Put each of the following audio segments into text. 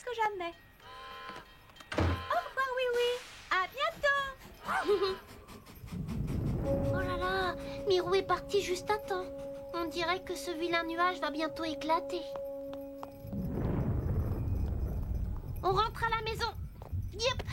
que jamais. Au revoir, oui, oui. À bientôt. Oh là là, Mirou est parti juste à temps. On dirait que ce vilain nuage va bientôt éclater. On rentre à la maison. Yep.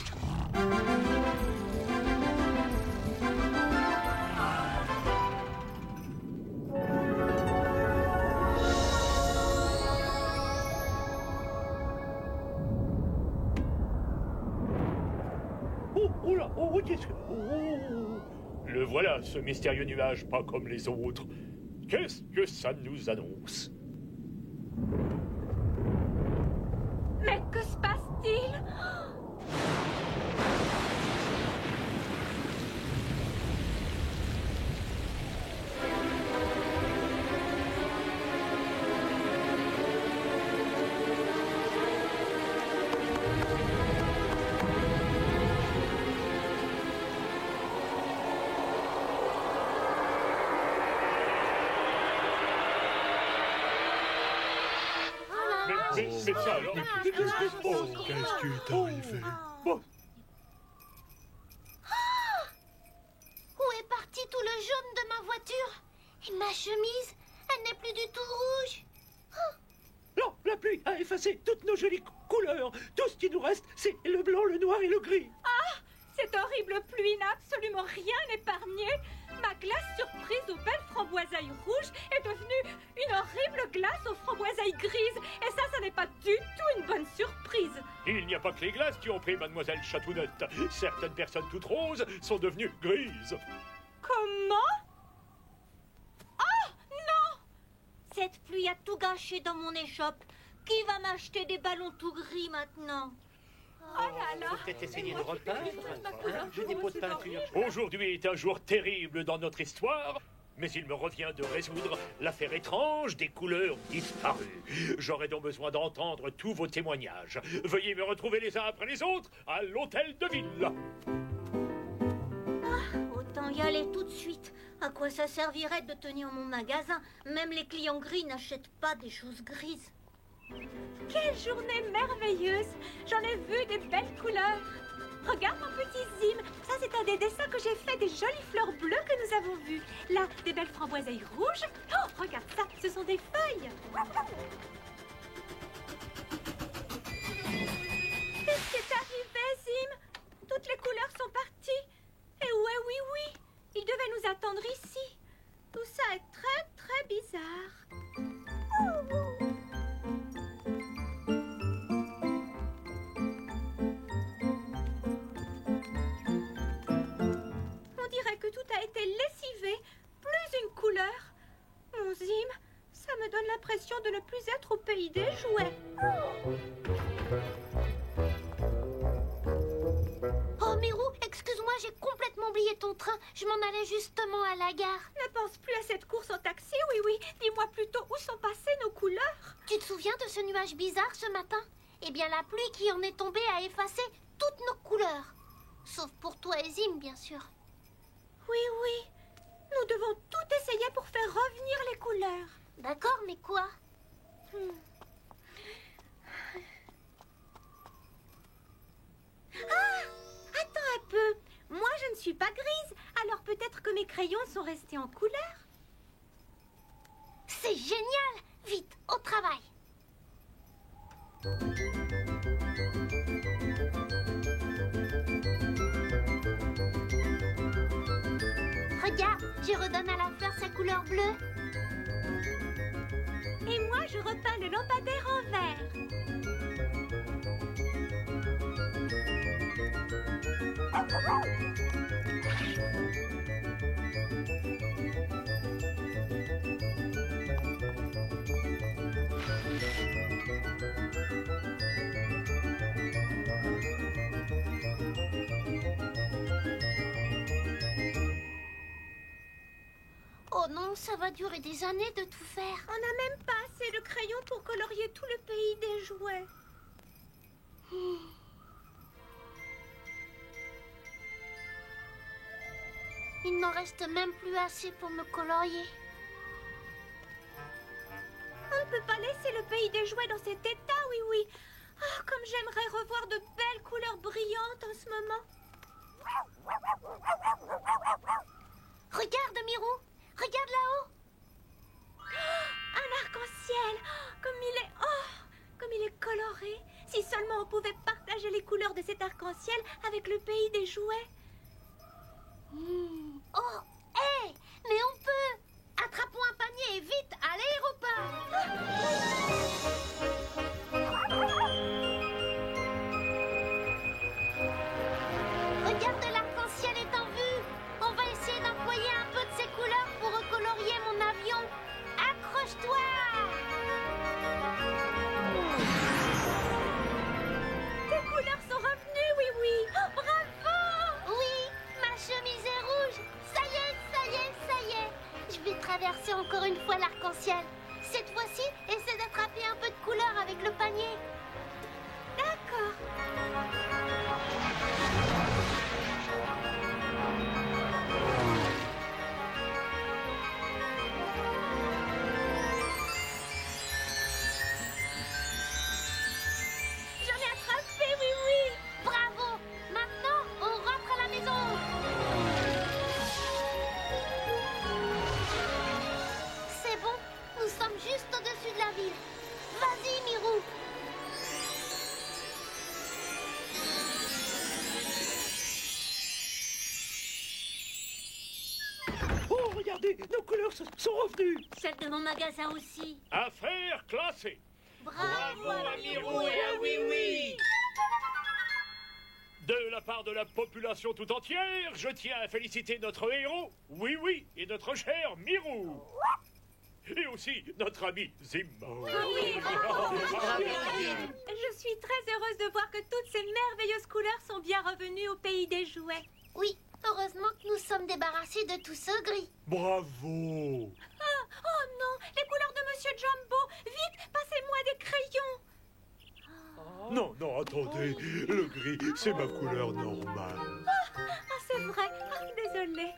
Oh là, oh, qu'est-ce que... Oh. Le voilà, ce mystérieux nuage, pas comme les autres. Qu'est-ce que ça nous annonce? Mais que se passe-t-il? Mais ça alors... Oh, qu'est-ce qui est arrivé? Bon, Où est parti tout le jaune de ma voiture? Et ma chemise, elle n'est plus du tout rouge. non, la pluie a effacé toutes nos jolies couleurs. Tout ce qui nous reste, c'est le blanc, le noir et le gris. Cette horrible pluie n'a absolument rien épargné. Ma glace surprise aux belles framboisailles rouges est devenue une horrible glace aux framboisailles grises. Et ça n'est pas du tout une bonne surprise. Il n'y a pas que les glaces qui ont pris Mademoiselle Chatounette. Certaines personnes toutes roses sont devenues grises. Comment? Oh, non! Cette pluie a tout gâché dans mon échoppe. Qui va m'acheter des ballons tout gris maintenant? Oh là là! Peut-être essayer de repeindre. J'ai des pots de peinture. Aujourd'hui est un jour terrible dans notre histoire, mais il me revient de résoudre l'affaire étrange des couleurs disparues. J'aurais donc besoin d'entendre tous vos témoignages. Veuillez me retrouver les uns après les autres à l'hôtel de ville. Autant y aller tout de suite. À quoi ça servirait de tenir mon magasin? Même les clients gris n'achètent pas des choses grises. Quelle journée merveilleuse! J'en ai vu des belles couleurs. Regarde mon petit Zim. Ça, c'est un des dessins que j'ai fait des jolies fleurs bleues que nous avons vues. Là, des belles framboisailles rouges. Oh, regarde ça, ce sont des feuilles. Qu'est-ce qui est arrivé, Zim? Toutes les couleurs sont parties. Et où est Oui, oui? Il devait nous attendre ici. Tout ça est très, très bizarre. On dirait que tout a été lessivé. Plus une couleur. Mon Zim, ça me donne l'impression de ne plus être au pays des jouets. Oh, Mirou, excuse-moi, j'ai complètement oublié ton train. Je m'en allais justement à la gare. Ne pense plus à cette course en taxi, oui, oui. Dis-moi plutôt où sont passées nos couleurs. Tu te souviens de ce nuage bizarre ce matin? Eh bien, la pluie qui en est tombée a effacé toutes nos couleurs. Sauf pour toi et Zim, bien sûr. Oui, oui. Nous devons tout essayer pour faire revenir les couleurs. D'accord, mais quoi? Attends un peu. Moi, je ne suis pas grise. Alors peut-être que mes crayons sont restés en couleur. C'est génial! Vite, au travail! Regarde, je redonne à la fleur sa couleur bleue. Et moi, je repeins le lampadaire en vert. Oh non, ça va durer des années de tout faire. On n'a même pas assez de crayons pour colorier tout le pays des jouets. Il n'en reste même plus assez pour me colorier. On ne peut pas laisser le pays des jouets dans cet état, oui, oui. Oh, comme j'aimerais revoir de belles couleurs brillantes en ce moment. Regarde, Mirou. Regarde là-haut. Un arc-en-ciel. Comme il est coloré. Si seulement on pouvait partager les couleurs de cet arc-en-ciel avec le pays des jouets. Oh, hé, mais on peut. Attrapons un panier et vite à l'aéroport. Regarde, l'arc-en-ciel est en vue. On va essayer d'employer un peu de ces couleurs pour recolorier mon avion. Accroche-toi. Tes couleurs sont revenues, oui, oui. Oh, bravo! Oui, ma chemise est rouge. Ça y est, ça y est, ça y est. Je vais traverser encore une fois l'arc-en-ciel. Cette fois-ci, essaie d'attraper un peu de couleur avec le panier. D'accord. J'en ai attrapé, oui, oui. Bravo. Maintenant, on rentre à la maison. C'est bon, nous sommes juste au-dessus de la ville. Vas-y, Mirou. Oh, regardez, nos couleurs sont revenues. Celle de mon magasin aussi. Affaire classée. Bravo à Mirou et à Oui. De la part de la population tout entière, je tiens à féliciter notre héros, Oui Oui, et notre cher Mirou. Et aussi notre ami Zim. Je suis très heureuse de voir que toutes ces merveilleuses couleurs sont bien revenues au pays des jouets. Oui, heureusement que nous sommes débarrassés de tout ce gris. Bravo! Oh non, les couleurs de Monsieur Jumbo. Vite, passez-moi des crayons. Non, non, attendez. Le gris, c'est ma couleur normale. Ah, c'est vrai. Ah, désolée.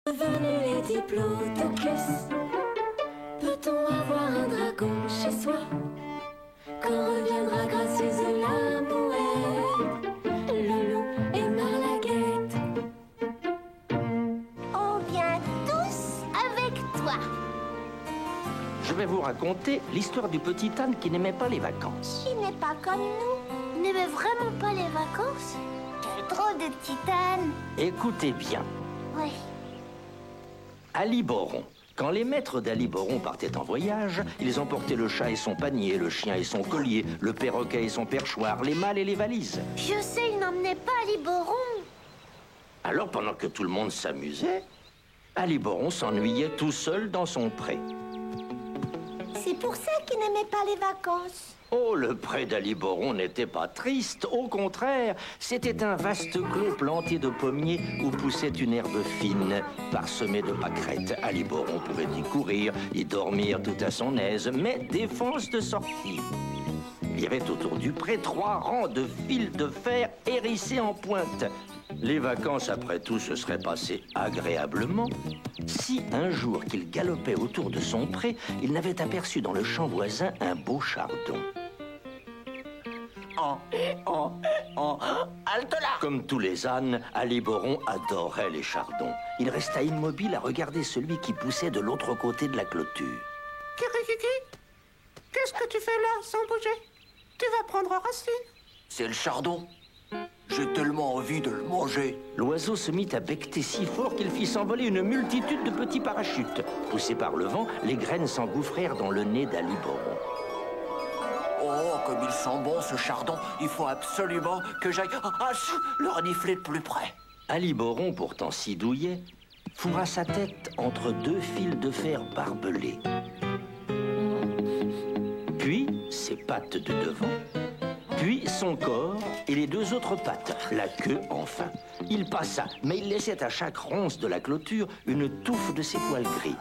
Venez les diplodocus. Peut-on avoir un dragon chez soi? Quand reviendra gracieuse la mouette, Loulou et Marlaguette? On vient tous avec toi. Je vais vous raconter l'histoire du petit âne qui n'aimait pas les vacances. Il n'est pas comme nous. N'aimait vraiment pas les vacances. Trop de titanes. Écoutez bien. Oui. Aliboron. Quand les maîtres d'Aliboron partaient en voyage, ils emportaient le chat et son panier, le chien et son collier, le perroquet et son perchoir, les malles et les valises. Je sais, il n'emmenait pas Aliboron. Alors, pendant que tout le monde s'amusait, Aliboron s'ennuyait tout seul dans son pré. C'est pour ça qu'il n'aimait pas les vacances. Oh, le pré d'Aliboron n'était pas triste, au contraire, c'était un vaste clos planté de pommiers où poussait une herbe fine, parsemée de pâquerettes. Aliboron pouvait y courir, y dormir tout à son aise, mais défense de sortie. Il y avait autour du pré 3 rangs de fils de fer hérissés en pointe. Les vacances, après tout, se seraient passées agréablement si, un jour qu'il galopait autour de son pré, il n'avait aperçu dans le champ voisin un beau chardon. Oh, en halte là. Comme tous les ânes, Aliboron adorait les chardons. Il resta immobile à regarder celui qui poussait de l'autre côté de la clôture. Kirikiki, qu'est-ce que tu fais là sans bouger? Tu vas prendre racine. C'est le chardon. J'ai tellement envie de le manger. L'oiseau se mit à becqueter si fort qu'il fit s'envoler une multitude de petits parachutes. Poussés par le vent, les graines s'engouffrèrent dans le nez d'Aliboron. Oh, comme il sent bon ce chardon. Il faut absolument que j'aille le renifler de plus près. Aliboron, pourtant si douillet, fourra sa tête entre deux fils de fer barbelés. Puis ses pattes de devant, puis son corps et les deux autres pattes, la queue enfin. Il passa, mais il laissait à chaque ronce de la clôture une touffe de ses poils gris.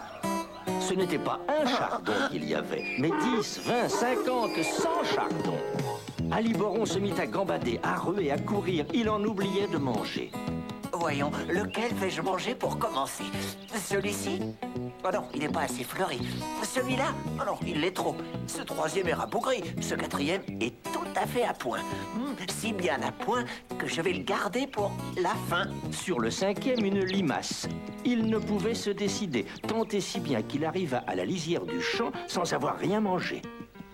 Ce n'était pas un chardon qu'il y avait, mais 10, 20, 50, 100 chardons. Aliboron se mit à gambader, à ruer, à courir. Il en oubliait de manger. Voyons, lequel vais-je manger pour commencer? Celui-ci? Oh non, il n'est pas assez fleuri. Celui-là? Oh non, il l'est trop. Ce troisième est rabougri. Ce quatrième est tout à fait à point. Si bien à point que je vais le garder pour la fin. Sur le cinquième, une limace. Il ne pouvait se décider, tant et si bien qu'il arriva à la lisière du champ sans avoir rien mangé.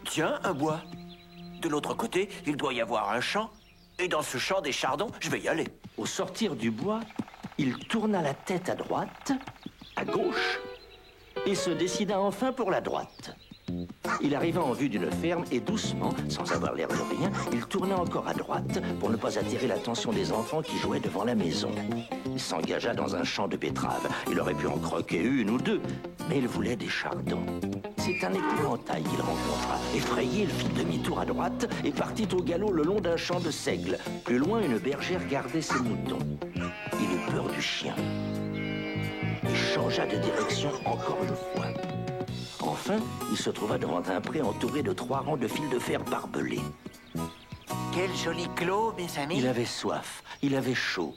Tiens, un bois. De l'autre côté, il doit y avoir un champ. Et dans ce champ des chardons, je vais y aller. Au sortir du bois, il tourna la tête à droite, à gauche, et se décida enfin pour la droite. Il arriva en vue d'une ferme et doucement, sans avoir l'air de rien, il tourna encore à droite pour ne pas attirer l'attention des enfants qui jouaient devant la maison. Il s'engagea dans un champ de betteraves. Il aurait pu en croquer une ou deux, mais il voulait des chardons. C'est un épouvantail qu'il rencontra. Effrayé, il fit demi-tour à droite et partit au galop le long d'un champ de seigle. Plus loin, une bergère gardait ses moutons. Il eut peur du chien et changea de direction encore une fois. Enfin, il se trouva devant un pré entouré de 3 rangs de fils de fer barbelés. Quel joli clos, mes amis. Il avait soif, il avait chaud.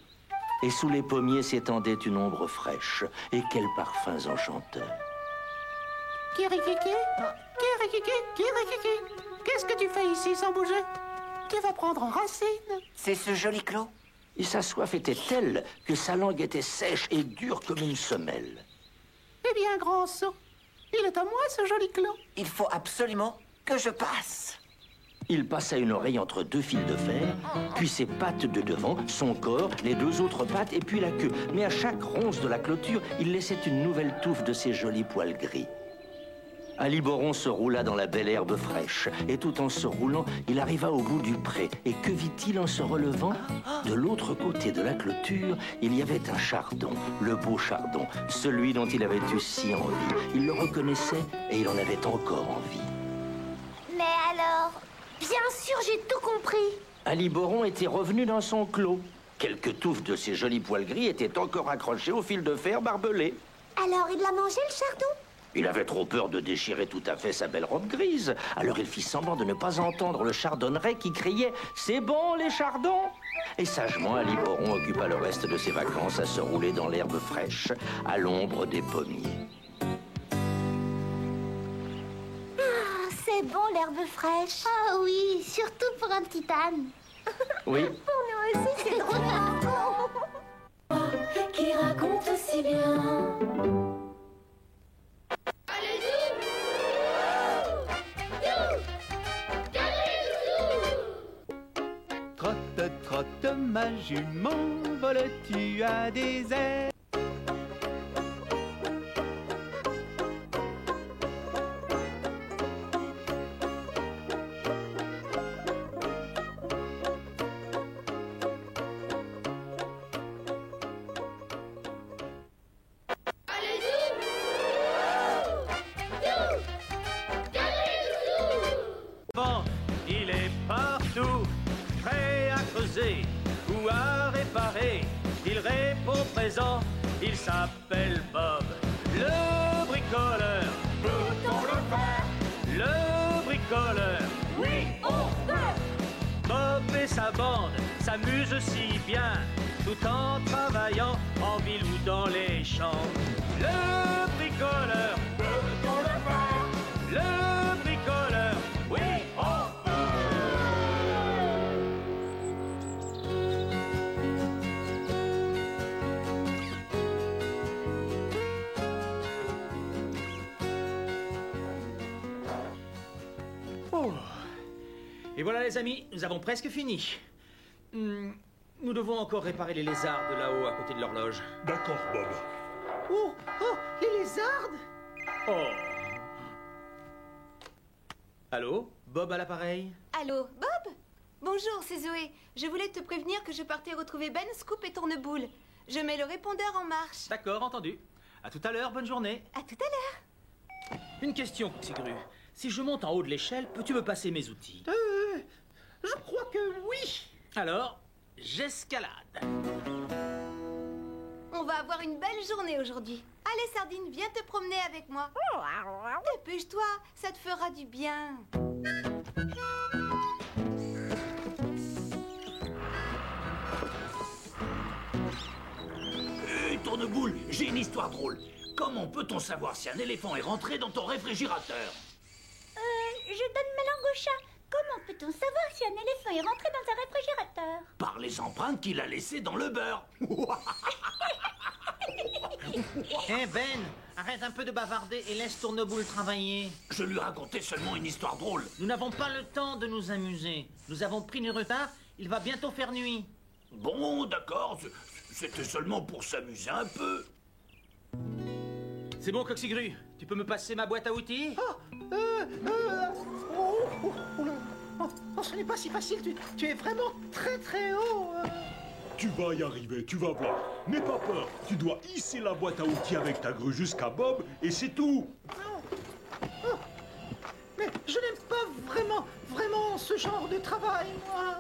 Et sous les pommiers s'étendait une ombre fraîche. Et quels parfums enchanteurs. Kirikiki, Kirikiki, Kirikiki, qu'est-ce que tu fais ici sans bouger? Tu vas prendre racine. C'est ce joli clos. Et sa soif était telle que sa langue était sèche et dure comme une semelle. Eh bien, grand sot, il est à moi ce joli clos. Il faut absolument que je passe. Il passa une oreille entre 2 fils de fer, puis ses pattes de devant, son corps, les 2 autres pattes et puis la queue. Mais à chaque ronce de la clôture, il laissait une nouvelle touffe de ses jolis poils gris. Aliboron se roula dans la belle herbe fraîche, et tout en se roulant, il arriva au bout du pré. Et que vit-il en se relevant? De l'autre côté de la clôture, il y avait un chardon, le beau chardon, celui dont il avait eu si envie. Il le reconnaissait et il en avait encore envie. Mais alors, bien sûr, j'ai tout compris. Aliboron était revenu dans son clos. Quelques touffes de ses jolis poils gris étaient encore accrochées au fil de fer barbelé. Alors, il l'a mangé, le chardon? Il avait trop peur de déchirer tout à fait sa belle robe grise. Alors il fit semblant de ne pas entendre le chardonneret qui criait « C'est bon, les chardons !» Et sagement, Aliboron occupa le reste de ses vacances à se rouler dans l'herbe fraîche, à l'ombre des pommiers. Ah, c'est bon, l'herbe fraîche. Ah oui, surtout pour un petit âne. Oui. Pour nous aussi, c'est drôle. Qui raconte aussi bien. Trotte, trotte, ma jument, voles-tu à des ailes? Bon, il est partout, prêt à creuser ou à réparer. Il répond présent, il s'appelle Bob, le bricoleur. Peut-on le faire? Le bricoleur. Oui, on peut. Bob et sa bande s'amusent si bien, tout en travaillant en ville ou dans les champs. Le bricoleur. Peut-on le faire? Le bricoleur. Oui, on peut. Oh. Et voilà les amis, nous avons presque fini. Nous devons encore réparer les lézards de là-haut à côté de l'horloge. D'accord, Bob. Oh, les lézardes. Oh. Allô? Bob à l'appareil? Allô, Bob? Bonjour, c'est Zoé. Je voulais te prévenir que je partais retrouver Ben, Scoop et Tourneboule. Je mets le répondeur en marche. D'accord, entendu. À tout à l'heure, bonne journée. À tout à l'heure. Une question, Coxigru. Si je monte en haut de l'échelle, peux-tu me passer mes outils? Je crois que oui. Alors, j'escalade. On va avoir une belle journée aujourd'hui. Allez, Sardine, viens te promener avec moi. Dépêche-toi, ça te fera du bien. Tourneboule, j'ai une histoire drôle. Comment peut-on savoir si un éléphant est rentré dans ton réfrigérateur? Je donne ma langue au chat. Comment peut-on savoir si un éléphant est rentré dans un réfrigérateur? Par les empreintes qu'il a laissées dans le beurre. Hé Ben, arrête un peu de bavarder et laisse Tourneboule travailler. Je lui racontais seulement une histoire drôle. Nous n'avons pas le temps de nous amuser. Nous avons pris du retard, il va bientôt faire nuit. Bon, d'accord, c'était seulement pour s'amuser un peu. C'est bon, Coxigru, tu peux me passer ma boîte à outils? Ce n'est pas si facile, tu es vraiment très très haut. Tu vas y arriver, tu vas voir. N'aie pas peur, tu dois hisser la boîte à outils avec ta grue jusqu'à Bob et c'est tout. Mais je n'aime pas vraiment ce genre de travail, moi.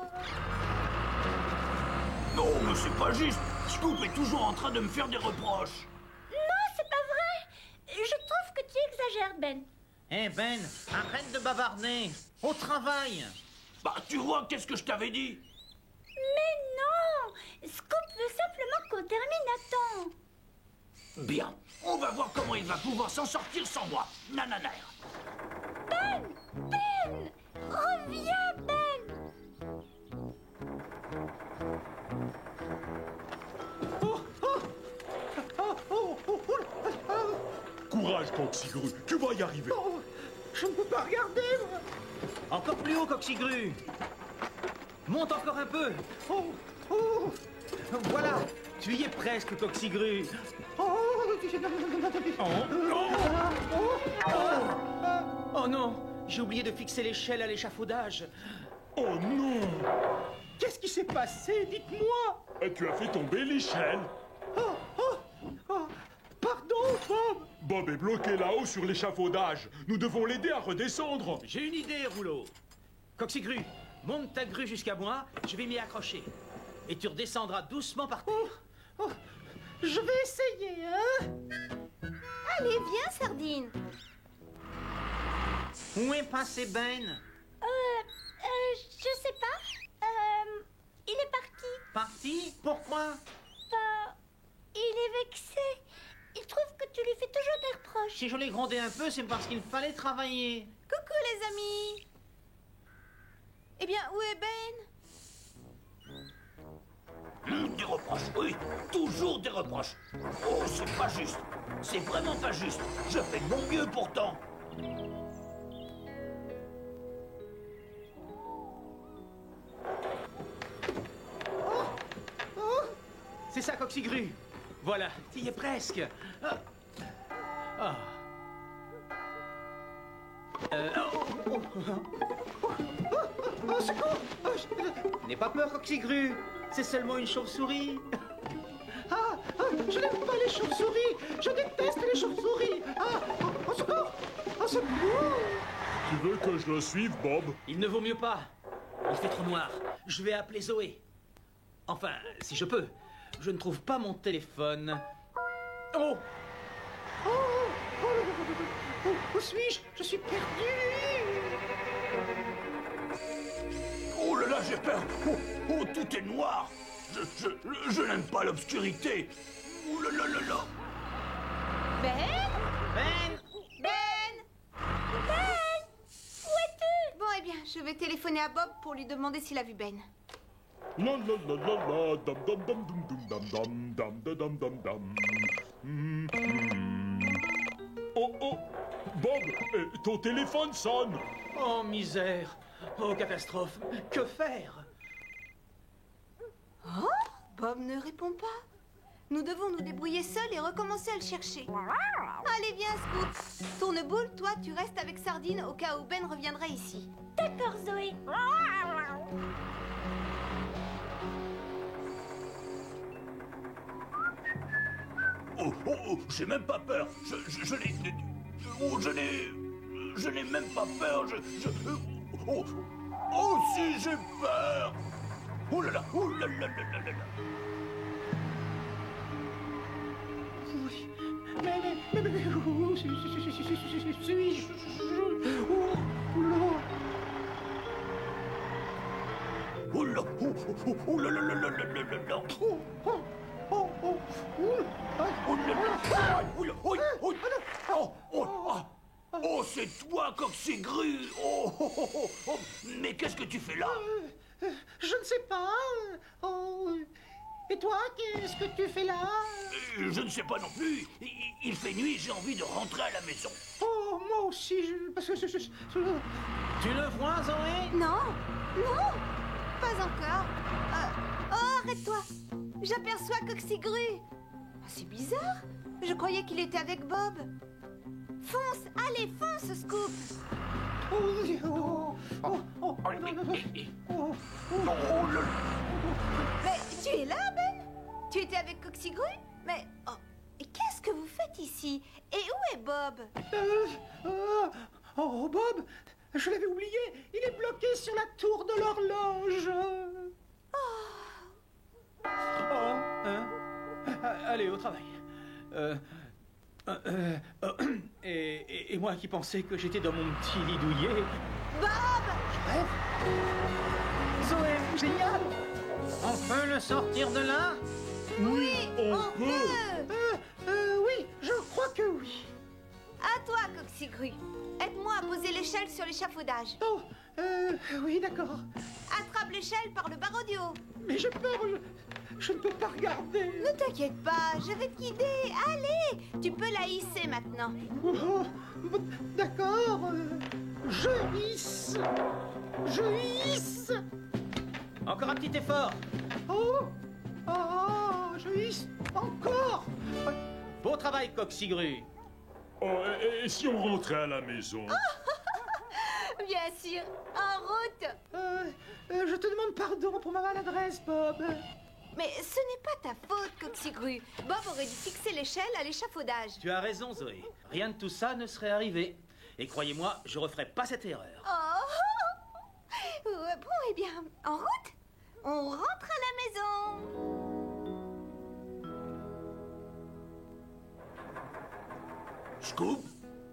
Non, mais c'est pas juste. Scoop est toujours en train de me faire des reproches. Non, c'est pas vrai. Je trouve que tu exagères, Ben. Hé Ben, arrête de bavarder. Au travail. Bah, tu vois, qu'est-ce que je t'avais dit? Mais non, Scoop veut simplement qu'on termine à temps. Bien, on va voir comment il va pouvoir s'en sortir sans moi. Nanana. Ben, reviens, Ben. Courage, Coxigru, tu vas y arriver. Oh, je ne peux pas regarder, moi. Encore plus haut, Coxigru. Monte encore un peu. Voilà, tu y es presque, Coxigru. Oh non, j'ai oublié de fixer l'échelle à l'échafaudage. Oh non! Qu'est-ce qui s'est passé? Dites-moi. Tu as fait tomber l'échelle. Pardon, Bob. Bob est bloqué là-haut sur l'échafaudage. Nous devons l'aider à redescendre. J'ai une idée, Rouleau. Coxigru, monte ta grue jusqu'à moi, je vais m'y accrocher. Et tu redescendras doucement par terre. Je vais essayer, hein. Allez, viens, Sardine. Où est passé Ben? Je sais pas. Il est parti. Parti? Pourquoi? Il est vexé. Il trouve que tu lui fais toujours des reproches. Si je l'ai grondé un peu, c'est parce qu'il fallait travailler. Coucou, les amis. Eh bien, où est Ben? Des reproches, oui, toujours des reproches. Oh, c'est pas juste. C'est vraiment pas juste. Je fais de mon mieux pourtant. C'est ça, Coxigru. Voilà, tu y es presque. N'aie pas peur, Coxigru. C'est seulement une chauve-souris. Je n'aime pas les chauves-souris. Je déteste les chauves-souris. Au secours. Au secours. Tu veux que je le suive, Bob? Il ne vaut mieux pas. Il fait trop noir. Je vais appeler Zoé. Enfin, si je peux. Je ne trouve pas mon téléphone. Oh! Où suis-je? Je suis perdu. Oh là là, j'ai peur. Oh, tout est noir. Je n'aime pas l'obscurité. Oh là là là là. Ben? Où es-tu? Bon, eh bien, je vais téléphoner à Bob pour lui demander s'il a vu Ben. La la la la la, dam dam dam dum dum dam dam dam dam dam dam. Oh oh, Bob, ton téléphone sonne. Oh, misère. Oh, catastrophe. Que faire? Oh, Bob ne répond pas. Nous devons nous débrouiller seuls et recommencer à le chercher. Allez, viens, Scoop. Tourneboule, toi, tu restes avec Sardine au cas où Ben reviendrait ici. D'accord, Zoé. Oh, oh, oh, j'ai même pas peur. Je n'ai... Oh, je n'ai même pas peur. Oh, oh, si, j'ai peur. Oh là là, oh là là là là là. Oui, mais, où suis-je? Oh là, oh là là là là là là là. Oh, c'est toi, Coxigru. Oh, mais qu'est-ce que tu fais là? Je ne sais pas. Oh. Et toi, qu'est-ce que tu fais là? Je ne sais pas non plus. Il fait nuit, j'ai envie de rentrer à la maison. Oh, moi aussi, parce que Tu le vois, Zoé? Non, non, pas encore. Oh, arrête-toi. J'aperçois Coxigru. C'est bizarre. Je croyais qu'il était avec Bob. Fonce, allez, fonce, Scoop. Mais tu es là, Ben? Tu étais avec Coxigru? Mais et qu'est-ce que vous faites ici? Et où est Bob? Oh, Bob, je l'avais oublié. Il est bloqué sur la tour de l'horloge. Allez, au travail. Et moi qui pensais que j'étais dans mon petit lit douillet. Bob! Je rêve. Zoé, génial! On peut le sortir de là? Oui, on peut! Oui, je crois que oui. À toi, Coxigru. Aide-moi à poser l'échelle sur l'échafaudage. Oh, oui, d'accord. Attrape l'échelle par le barreau du haut. Mais j'ai peur, je ne peux pas regarder. Ne t'inquiète pas, je vais te guider. Allez, tu peux la hisser maintenant. Oh, d'accord. Je hisse. Je hisse. Encore un petit effort. Oh, je hisse encore. Beau travail, Coxigru. Oh, et si on rentrait à la maison? Bien sûr, en route. Je te demande pardon pour ma maladresse, Bob. Mais ce n'est pas ta faute, Coxigru. Bob aurait dû fixer l'échelle à l'échafaudage. Tu as raison, Zoé. Rien de tout ça ne serait arrivé. Et croyez-moi, je referai pas cette erreur. Oh. Bon, eh bien, en route. On rentre à la maison. Scoop?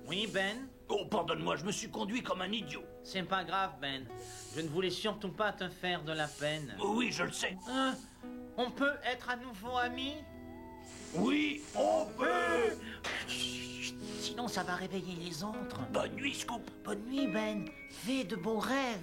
Oui, Ben? Oh, pardonne-moi, je me suis conduit comme un idiot. C'est pas grave, Ben. Je ne voulais surtout pas te faire de la peine. Oui, je le sais. On peut être à nouveau amis? Oui, on peut. Sinon, ça va réveiller les autres. Bonne nuit, Scoop. Bonne nuit, Ben. Fais de beaux rêves.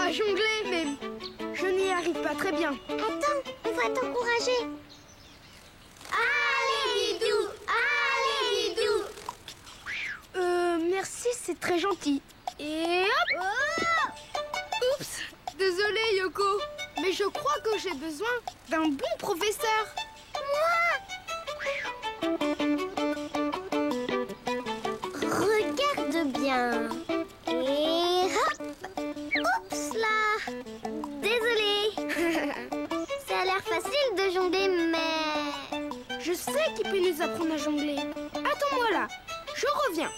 à jongler, mais je n'y arrive pas très bien. Attends, on va t'encourager. Allez, Didou! Allez, Didou! Merci, c'est très gentil. Et hop! Oups! Désolée, Yoko, mais je crois que j'ai besoin d'un bon professeur. Regarde bien. Et hop! Oups là! Désolée. Ça a l'air facile de jongler, mais... Je sais qui peut nous apprendre à jongler. Attends-moi là, je reviens.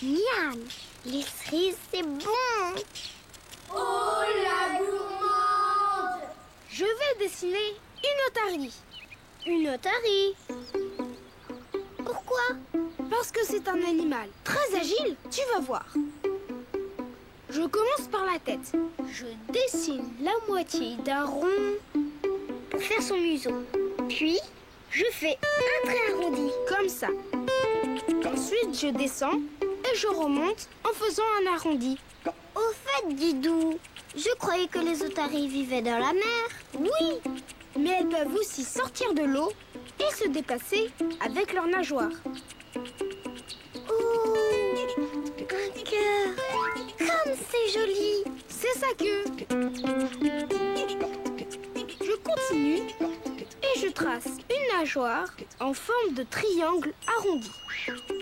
Miam! Les cerises, c'est bon! Oh la gourmande! Je vais dessiner une otarie. Une otarie? Pourquoi? Parce que c'est un animal très agile, tu vas voir. Je commence par la tête. Je dessine la moitié d'un rond pour faire son museau. Puis, je fais un trait arrondi. Comme ça. Ensuite, je descends et je remonte en faisant un arrondi. Au fait, Didou, je croyais que les otaries vivaient dans la mer. Oui, mais elles peuvent aussi sortir de l'eau et se déplacer avec leurs nageoires. Oh, un cœur. Comme c'est joli. C'est sa queue. Je continue et je trace une nageoire en forme de triangle arrondi.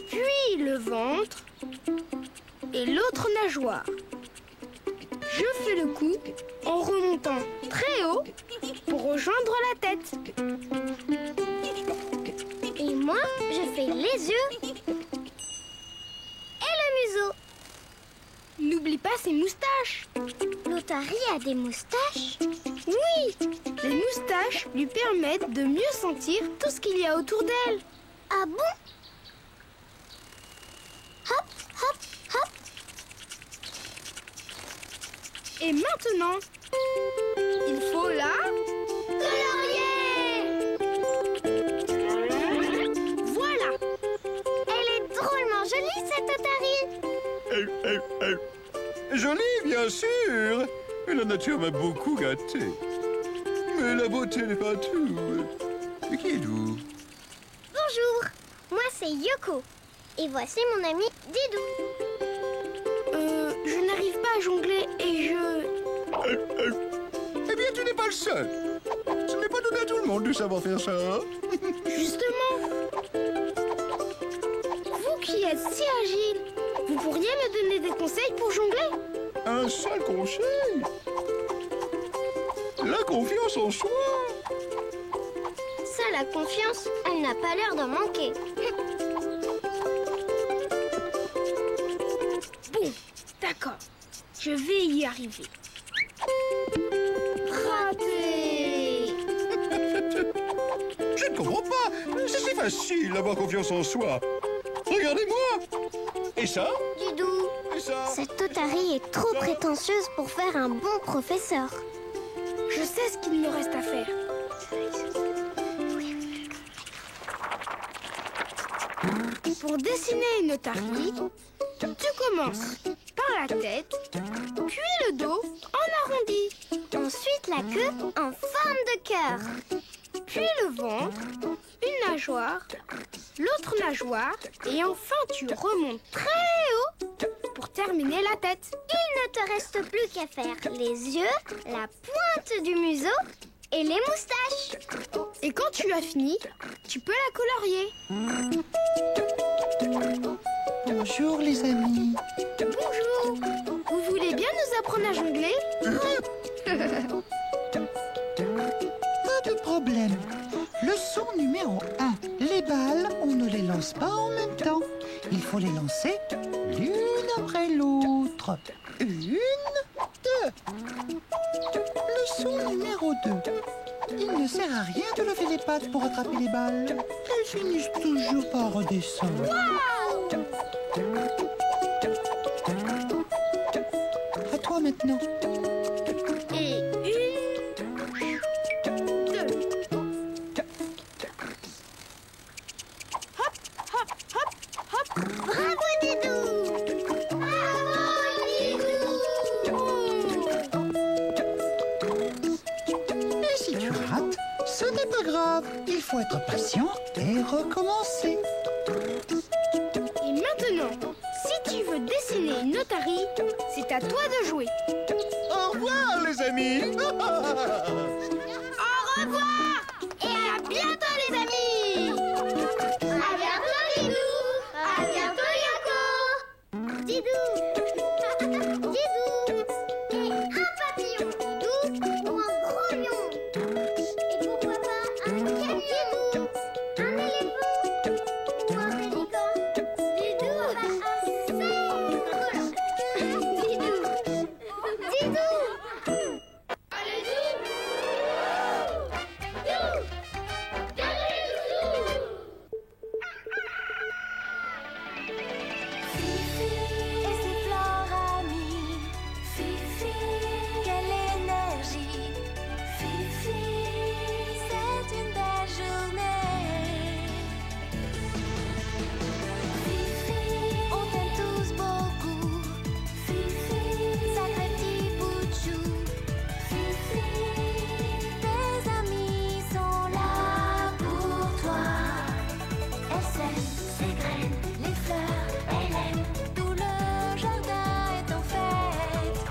Puis le ventre et l'autre nageoire. Je fais le coup en remontant très haut pour rejoindre la tête. Et moi, je fais les yeux et le museau. N'oublie pas ses moustaches. L'otarie a des moustaches? Oui, les moustaches lui permettent de mieux sentir tout ce qu'il y a autour d'elle. Ah bon? Hop, hop, hop. Et maintenant, il faut la colorier. Voilà. Elle est drôlement jolie, cette otarie. Jolie, bien sûr. Mais la nature m'a beaucoup gâté. Mais la beauté n'est pas tout. Mais qui êtes-vous? Bonjour, moi c'est Yoko. Et voici mon ami Didou. Je n'arrive pas à jongler et je... Eh bien, tu n'es pas le seul. Ce n'est pas donné à tout le monde de savoir faire ça. Justement. Vous qui êtes si agile, vous pourriez me donner des conseils pour jongler? Un seul conseil. La confiance en soi. Ça, la confiance, elle n'a pas l'air d'en manquer. Bon, d'accord. Je vais y arriver. Raté. Je ne comprends pas. C'est si facile d'avoir confiance en soi. Regardez-moi. Et ça? Didou, Et ça? cette otarie est trop prétentieuse pour faire un bon professeur. Je sais ce qu'il me reste à faire. Pour dessiner une otarie, tu commences par la tête, puis le dos en arrondi. Ensuite, la queue en forme de cœur. Puis le ventre, une nageoire, l'autre nageoire, et enfin tu remontes très haut pour terminer la tête. Il ne te reste plus qu'à faire les yeux, la pointe du museau et les moustaches. Et quand tu as fini, tu peux la colorier. Bonjour les amis. Bonjour. Vous voulez bien nous apprendre à jongler? Pas de problème. Leçon numéro 1. Les balles, on ne les lance pas en même temps. Il faut les lancer l'une après l'autre. 1, 2. Leçon numéro 2. Il ne sert à rien de lever les pattes pour attraper les balles. Elles finissent toujours par redescendre. Waouh! À toi maintenant. Et 1, 2. Hop, hop, hop, hop. Bravo, Didou! faut être patient et recommencer. Et maintenant, si tu veux dessiner une otarie, c'est à toi de jouer. Au revoir, les amis. Au revoir et à bientôt, les amis. À bientôt, Didou. À bientôt, Yoko. Didou. Didou. Et un papillon, Didou, ou un gros lion. Et pourquoi pas un Didou, un éléphant ou un pélican. Didou, assez drôle. Didou. Didou. Allez, Didou. Et ses fleurs amies, Fifi, quelle énergie. Fifi, c'est une belle journée. Fifi, on t'aime tous beaucoup. Fifi, sacré petit bout de chou. Fifi, tes amis sont là pour toi. Elle sème ses graines, les fleurs, elle aime. Tout le jardin est en fête.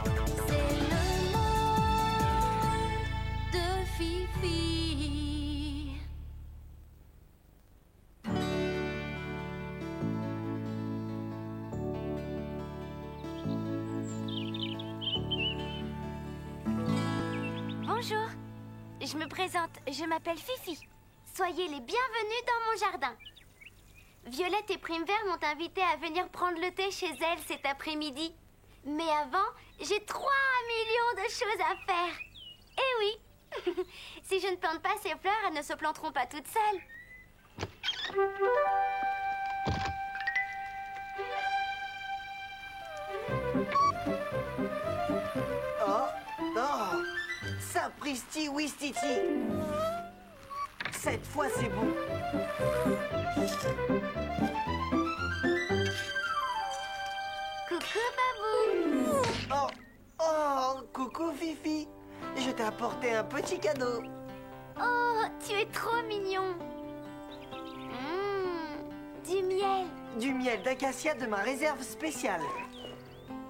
C'est le monde de Fifi. Bonjour, je me présente, je m'appelle Fifi. Soyez les bienvenus dans mon jardin. Violette et Primevert m'ont invité à venir prendre le thé chez elles cet après-midi. Mais avant, j'ai 3 millions de choses à faire. Eh oui, si je ne plante pas ces fleurs, elles ne se planteront pas toutes seules. Oh, oh, sapristi wistiti. Cette fois, c'est bon. Coucou, Babou. Oh, oh, coucou Fifi. Je t'ai apporté un petit cadeau. Oh, tu es trop mignon. Du miel. Du miel d'acacia de ma réserve spéciale.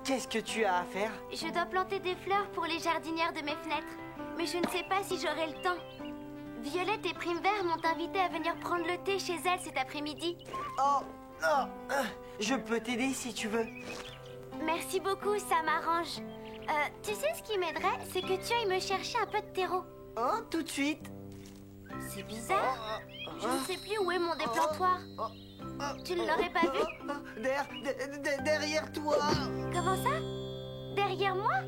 Qu'est-ce que tu as à faire? Je dois planter des fleurs pour les jardinières de mes fenêtres. Mais je ne sais pas si j'aurai le temps. Violette et Primevert m'ont invité à venir prendre le thé chez elles cet après-midi. Oh, oh, je peux t'aider si tu veux. Merci beaucoup, ça m'arrange. Tu sais ce qui m'aiderait, c'est que tu ailles me chercher un peu de terreau. Oh, tout de suite. C'est bizarre. Je ne sais plus où est mon déplantoir. Tu ne l'aurais pas vu? Derrière toi. Comment ça? Derrière moi?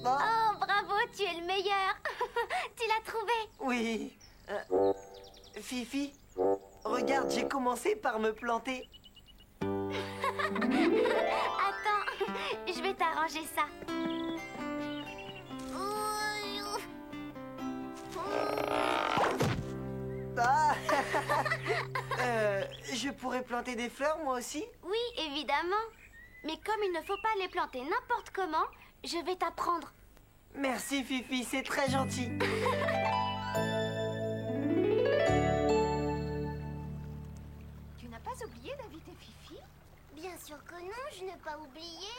Oh, bravo, tu es le meilleur. Tu l'as trouvé? Oui. Fifi, regarde, j'ai commencé par me planter. Attends, je vais t'arranger ça. Ah. Je pourrais planter des fleurs, moi aussi? Oui, évidemment. Mais comme il ne faut pas les planter n'importe comment, je vais t'apprendre. Merci, Fifi, c'est très gentil. Tu n'as pas oublié d'inviter Fifi? Bien sûr que non, je n'ai pas oublié.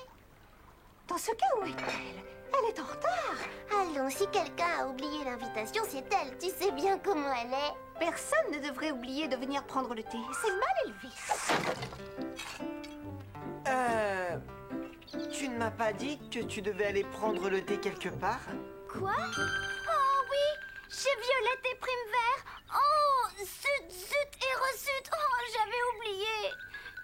Dans ce cas, où est-elle? Elle est en retard. Allons, si quelqu'un a oublié l'invitation, c'est elle. Tu sais bien comment elle est. Personne ne devrait oublier de venir prendre le thé. C'est mal élevé. Tu ne m'as pas dit que tu devais aller prendre le thé quelque part? Quoi? Oh oui, chez Violette et Primevert. Oh, zut, zut et rezut. Oh, j'avais oublié.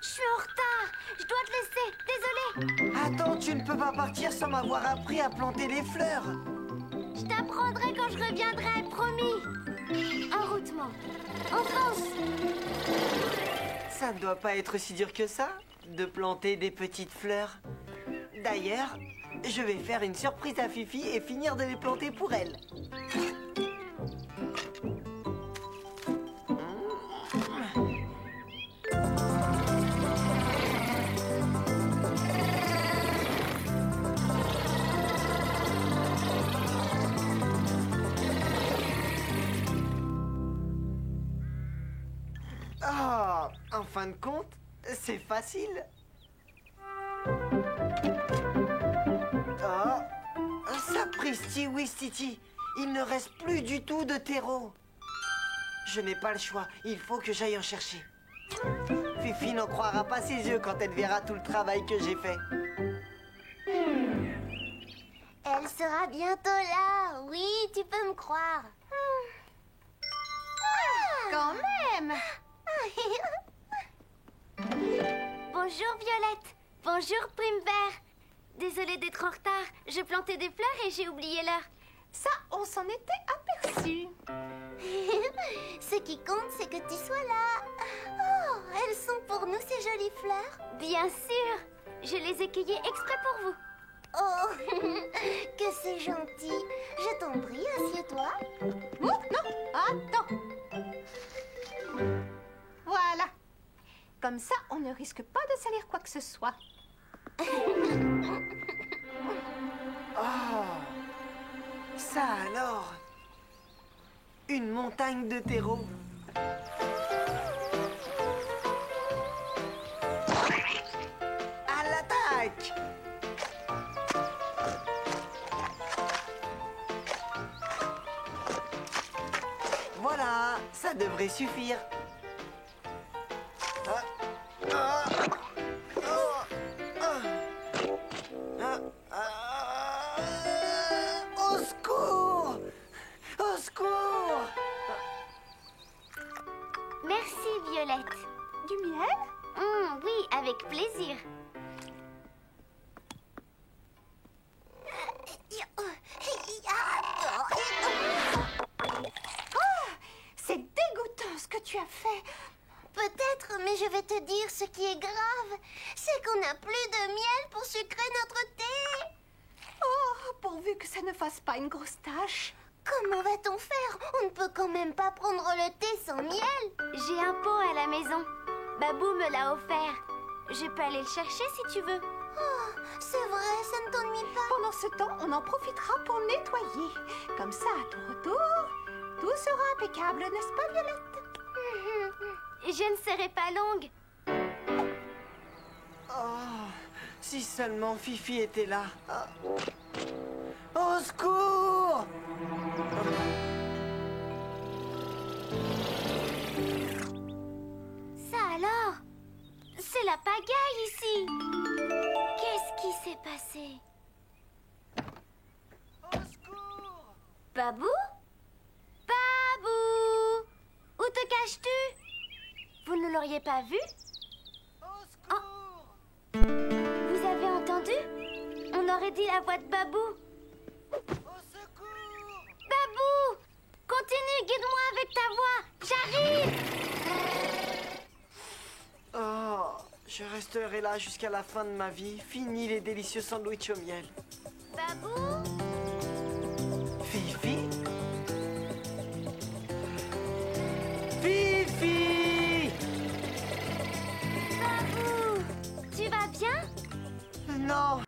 Je suis en retard. Je dois te laisser. Désolée. Attends, tu ne peux pas partir sans m'avoir appris à planter les fleurs. Je t'apprendrai quand je reviendrai, promis. En route, moi. En France. Ça ne doit pas être si dur que ça, de planter des petites fleurs. D'ailleurs, je vais faire une surprise à Fifi et finir de les planter pour elle. fin de compte, c'est facile. Oh, sapristi Ouistiti, il ne reste plus du tout de terreau. Je n'ai pas le choix, il faut que j'aille en chercher. Fifi n'en croira pas ses yeux quand elle verra tout le travail que j'ai fait. Elle sera bientôt là. Oui, tu peux me croire. Quand même. Bonjour Violette. Bonjour Primevère. Désolée d'être en retard. Je plantais des fleurs et j'ai oublié l'heure. Ça, on s'en était aperçu. Ce qui compte, c'est que tu sois là. Oh, elles sont pour nous ces jolies fleurs. Bien sûr. Je les ai cueillies exprès pour vous. Oh, que c'est gentil. Je t'en prie, assieds-toi. Non, attends. Voilà. Comme ça, on ne risque pas de salir quoi que ce soit. Oh, ça alors. Une montagne de terreau. À l'attaque! Voilà, ça devrait suffire. Au secours! Au secours! Merci Violette. Du miel? Oui, avec plaisir. C'est dégoûtant ce que tu as fait. Peut-être, mais je vais te dire ce qui est grave. C'est qu'on n'a plus de miel pour sucrer notre thé. Oh, pourvu que ça ne fasse pas une grosse tache. Comment va-t-on faire? On ne peut quand même pas prendre le thé sans miel. J'ai un pot à la maison. Babou me l'a offert. Je peux aller le chercher si tu veux. Oh, c'est vrai, ça ne t'ennuie pas. Pendant ce temps, on en profitera pour nettoyer. Comme ça, à ton retour, tout sera impeccable, n'est-ce pas, Violette? Je ne serai pas longue. Oh, si seulement Fifi était là. Oh. Au secours! Ça alors? C'est la pagaille ici. Qu'est-ce qui s'est passé? Au secours! Babou? Babou? Où te caches-tu? Vous ne l'auriez pas vu? Au secours! Vous avez entendu? On aurait dit la voix de Babou. Au secours! Babou! Continue, guide-moi avec ta voix. J'arrive! Oh, je resterai là jusqu'à la fin de ma vie. Fini les délicieux sandwichs au miel. Babou? Fifi? Fifi! Babou! Tu vas bien? Non,